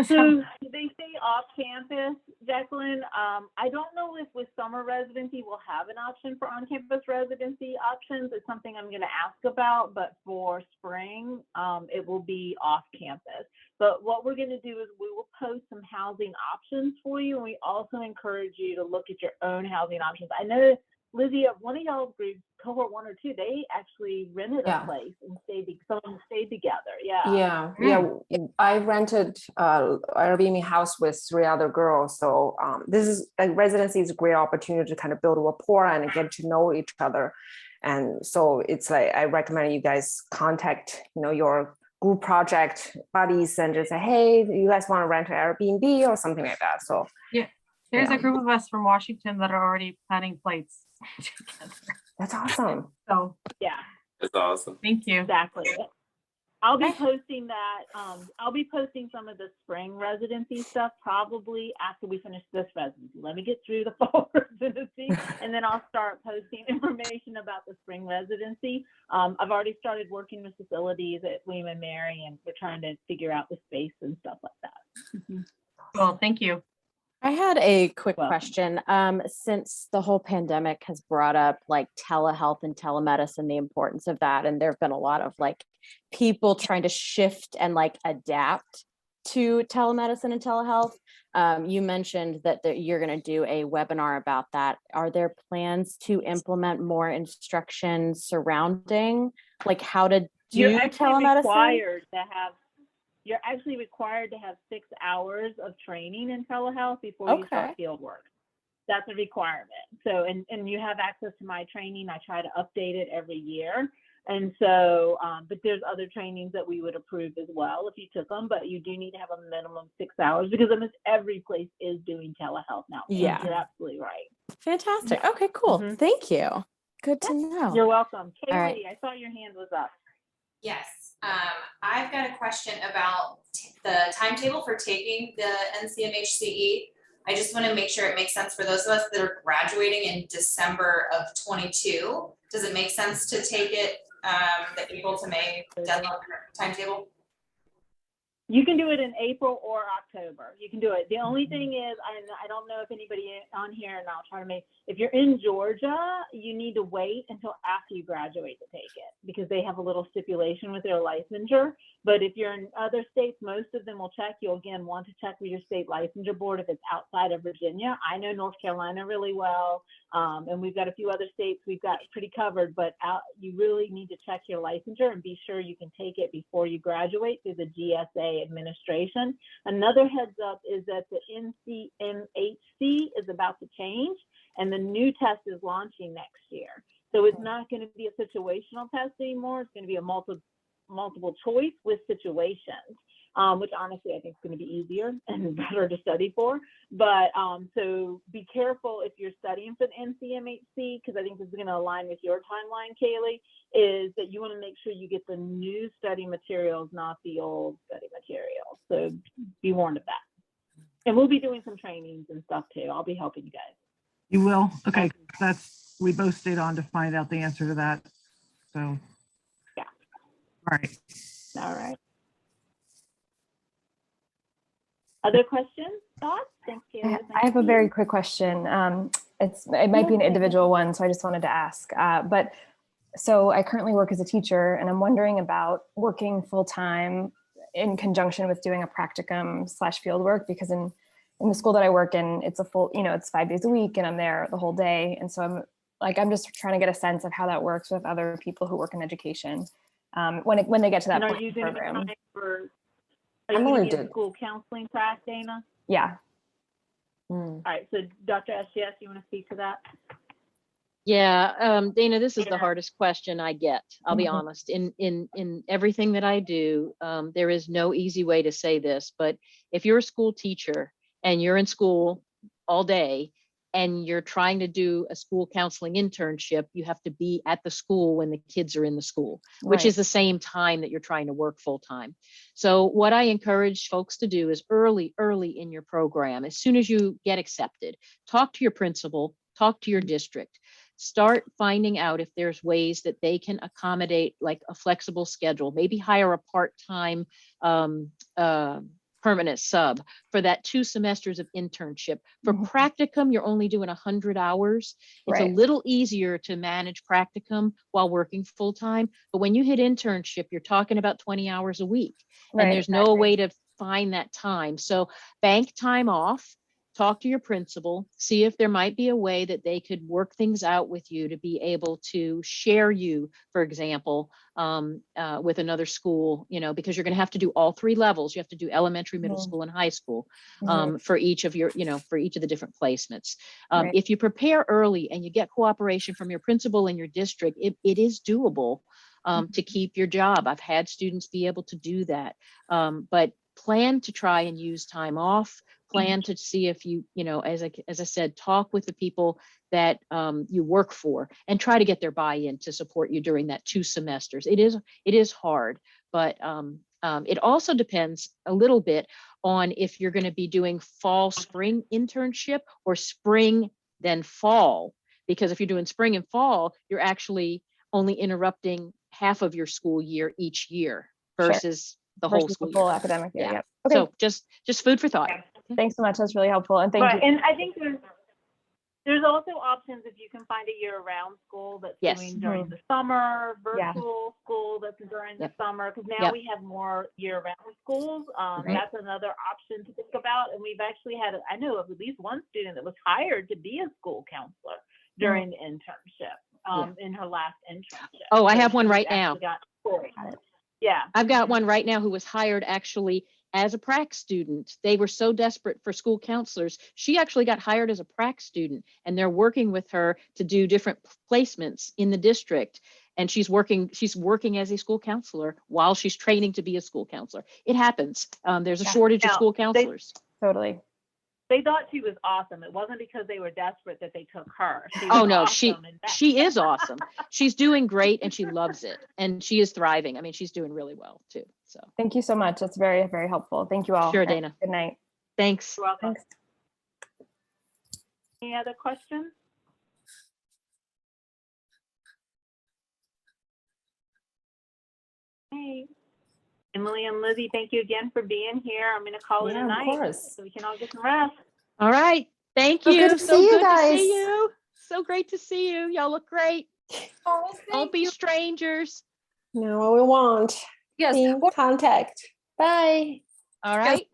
So they stay off campus, Jacqueline. I don't know if with summer residency we'll have an option for on-campus residency options. It's something I'm going to ask about, but for spring, it will be off campus. But what we're going to do is we will post some housing options for you, and we also encourage you to look at your own housing options. I know, Lizzie, one of y'all groups, cohort 1 or 2, they actually rented a place and some of them stayed together. Yeah. I rented Airbnb house with 3 other girls. So this is like residency is a great opportunity to kind of build rapport and get to know each other. And so it's like I recommend you guys contact, you know, your group project buddies and just say, hey, you guys want to rent an Airbnb or something like that. So yeah, there's a group of us from Washington that are already planning flights together. That's awesome. So yeah, that's awesome. Thank you. Exactly. I'll be posting that. I'll be posting some of the spring residency stuff probably after we finish this residency. Let me get through the fall residency, and then I'll start posting information about the spring residency. I've already started working with facilities at W&M, and we're trying to figure out the space and stuff like that. Well, thank you. I had a quick question. Since the whole pandemic has brought up like telehealth and telemedicine, the importance of that, and there have been a lot of like people trying to shift and like adapt to telemedicine and telehealth. You mentioned that you're going to do a webinar about that. Are there plans to implement more instruction surrounding like how to do telemedicine? You're actually required to have 6 hours of training in telehealth before you start field work. That's a requirement. So, and you have access to my training. I try to update it every year. And so, but there's other trainings that we would approve as well if you took them, but you do need to have a minimum 6 hours because almost every place is doing telehealth now. Yeah. You're absolutely right. Fantastic. Okay, cool. Thank you. Good to know. You're welcome. Kaylee, All right. I saw your hand was up. Yes, I've got a question about the timetable for taking the NCMHCE. I just want to make sure it makes sense for those of us that are graduating in December of 22. Does it make sense to take it the April to May deadline timetable? You can do it in April or October. You can do it. The only thing is, I don't know if anybody on here, and I'll try to make, if you're in Georgia, you need to wait until after you graduate to take it because they have a little stipulation with their licensure. But if you're in other states, most of them will check. You'll again want to check with your state licensure board if it's outside of Virginia. I know North Carolina really well, and we've got a few other states we've got pretty covered, but you really need to check your licensure and be sure you can take it before you graduate through the GSA administration. Another heads up is that the NCMHC is about to change and the new test is launching next year. So it's not going to be a situational test anymore. It's going to be a multiple choice with situations. which honestly I think is going to be easier and better to study for. But so be careful if you're studying for the NCMHC, because I think this is going to align with your timeline, Kaylee, is that you want to make sure you get the new study materials, not the old study materials. So be warned of that. And we'll be doing some trainings and stuff too. I'll be helping you guys. You will? Okay, we both stayed on to find out the answer to that. So, yeah. All right. All right. Other questions, thoughts? Thank you. I have a very quick question. It might be an individual one, so I just wanted to ask. But so I currently work as a teacher, and I'm wondering about working full-time in conjunction with doing a practicum / field work, because in the school that I work in, it's a full, it's 5 days a week and I'm there the whole day. And so I'm just trying to get a sense of how that works with other people who work in education when they get to that point in the program. Are you going to be in school counseling class, Dana? Yeah. All right, so Dr. SGS, you want to speak to that? Yeah, Dana, this is the hardest question I get. I'll be honest. In everything that I do, there is no easy way to say this, but if you're a school teacher and you're in school all day and you're trying to do a school counseling internship, you have to be at the school when the kids are in the school, which is the same time that you're trying to work full time. So what I encourage folks to do is early in your program, as soon as you get accepted, talk to your principal, talk to your district. Start finding out if there's ways that they can accommodate like a flexible schedule, maybe hire a part-time permanent sub for that 2 semesters of internship. For practicum, you're only doing 100 hours. It's a little easier to manage practicum while working full-time. But when you hit internship, you're talking about 20 hours a week. And there's no way to find that time. So bank time off. Talk to your principal, see if there might be a way that they could work things out with you to be able to share you, for example, with another school, because you're going to have to do all 3 levels. You have to do elementary, middle school, and high school for each of your, for each of the different placements. If you prepare early and you get cooperation from your principal and your district, it is doable to keep your job. I've had students be able to do that, but plan to try and use time off. Plan to see if you, as I said, talk with the people that you work for and try to get their buy-in to support you during that 2 semesters. It is hard, but it also depends a little bit on if you're going to be doing fall, spring internship or spring, then fall. Because if you're doing spring and fall, you're actually only interrupting half of your school year each year versus the whole school year. Academic year. Yeah. Okay. So just food for thought. Thanks so much. That's really helpful. And thank you. And I think there's also options if you can find a year-round school that's doing during the summer, virtual school that's during the summer, because now we have more year-round schools. That's another option to think about. And we've actually had, I know of at least one student that was hired to be a school counselor during the internship, in her last internship. Oh, I have one right now. Yeah. I've got one right now who was hired actually as a prac student. They were so desperate for school counselors. She actually got hired as a prac student, and they're working with her to do different placements in the district. And she's working as a school counselor while she's training to be a school counselor. It happens. There's a shortage of school counselors. Totally. They thought she was awesome. It wasn't because they were desperate that they took her. Oh no, awesome she is awesome. She's doing great and she loves it and she is thriving. I mean, she's doing really well too. So thank you so much. That's very, very helpful. Thank you all. Sure, Dana. Good night. Thanks. You're welcome. Thanks. Any other questions? Hey. Emily and Lizzie, thank you again for being here. I'm going to call it a night so we can all get some rest. All right. Thank you. Good to see you guys. So great to see you. Y'all look great. Don't be strangers. No, we won't. Yes. Contact. Bye. All right.